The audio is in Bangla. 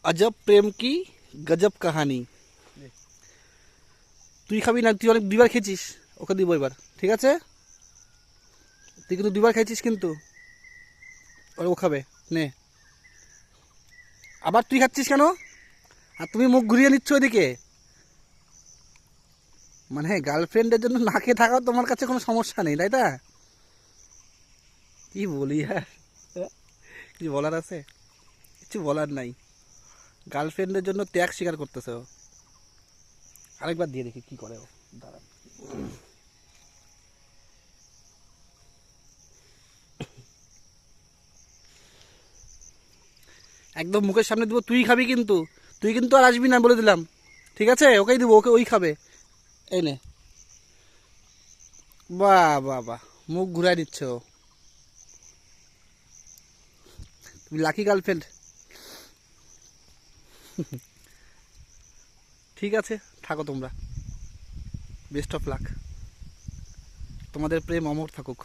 अजब प्रेम की गजब কাহানি। তুই খাবি না, তুই অনেক দুইবার খেয়েছিস, ওকে দিব এবার, ঠিক আছে? তুই কিন্তু দুইবার খাইছিস কিন্তু, আর ও খাবে। নে, আবার তুই খাচ্ছিস কেন? আর তুমি মুখ ঘুরিয়ে নিচ্ছ ওইদিকে। মানে গার্লফ্রেন্ডের জন্য না খেয়ে থাকাও তোমার কাছে কোনো সমস্যা নেই, তাই না? কি বলি আর, কিছু বলার আছে? কিছু বলার নাই। গার্লফ্রেন্ডের জন্য ত্যাগ স্বীকার করতেছে ও। আরেকবার দিয়ে দেখি কি করে ও। দাঁড়ান। একদম মুখের সামনে দিব, তুই খাবি কিন্তু। তুই কিন্তু আর আসবি না বলে দিলাম, ঠিক আছে? ওকেই দিব, ওকে ওই খাবে। এই নে। বাহ বাহ বাহ, মুখ ঘুরাই দিচ্ছে ও। তুমি লাকি গার্লফ্রেন্ড। ঠিক আছে, থাকো তোমরা। বেস্ট অফ লাক, তোমাদের প্রেম অমর থাকুক।